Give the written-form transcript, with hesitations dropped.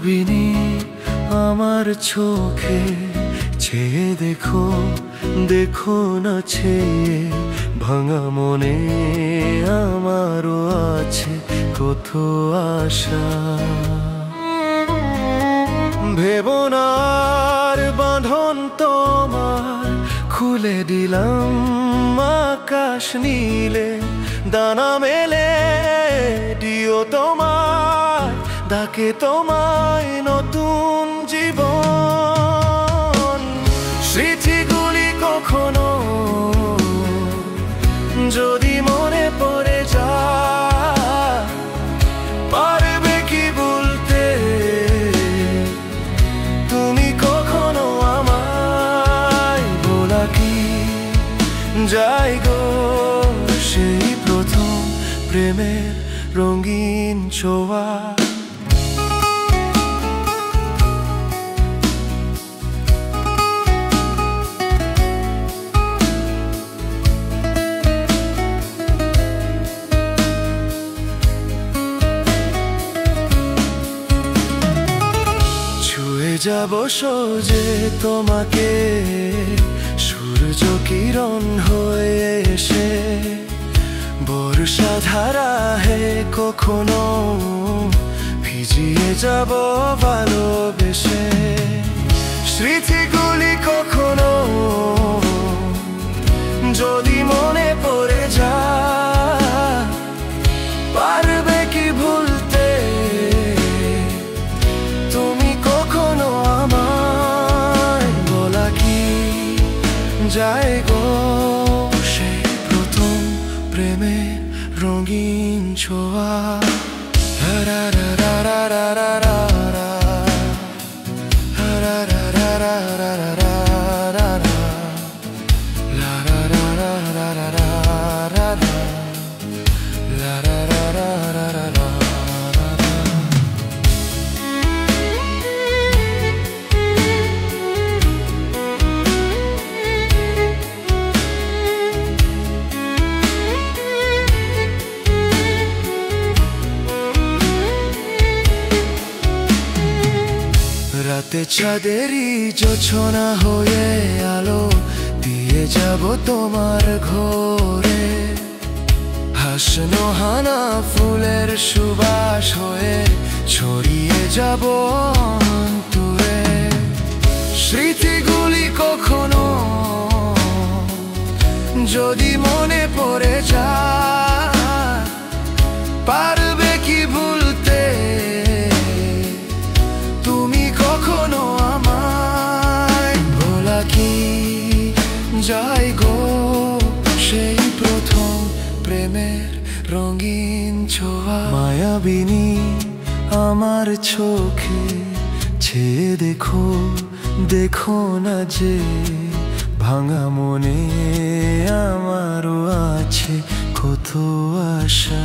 মায়াবিনী আমার চোখে চেয়ে দেখো, দেখো না ছেয়ে ভাঙা মনে আমারও আছে কত আশা। ভেবনার বাঁধন তোমার খুলে দিলাম আকাশ নীলে, দানা মেলে দিও তোমায়, ডাকে তোমায় নতুন জীবন। স্মৃতিগুলি কখনো যদি মনে পড়ে যায়, পারবে কি বলতে তুমি কখনো আমায়? বলা কি যায় গো সেই প্রথম প্রেমের রঙিন ছোঁয়া। যাব সোজে তোমাকে সূর্য কিরণ হয়ে এসে, বর্ষা ধারা হে কখনো ভিজিয়ে যাব ভালোবেসে। স্মৃতিগুলি কখনো যদি মনে পড়ে যায়, পারবে কি ভুলতে তুমি কখনো আমায়? বলা কি যায় গো সেই প্রথম প্রেমের রঙিন ছোঁয়া। রা রা রা রা রা রা রা রা রা রা রা রা রা রা রা রা রা লা রা রা রা রা রা রা রা লা রা রা রা রা রা রা। রাতে চাঁদেরই জোছনা হয়ে আলো দিয়ে যাব তোমার ঘরে, হাসনো হানা ফুলের সুবাস হয়ে ছড়িয়ে যাব অন্তরে। স্মৃতিগুলি কখনো যদি মনে পড়ে যায়, পারবে কি ভুলতে তুমি কখনো আমায়? বলা কি যায় গো সেই প্রথম প্রেমের রঙিন ছোঁয়া। মায়াবিনী আমার চোখে চেয়ে দেখো, দেখো না যে ভাঙা মনে আমারও আছে কত আশা।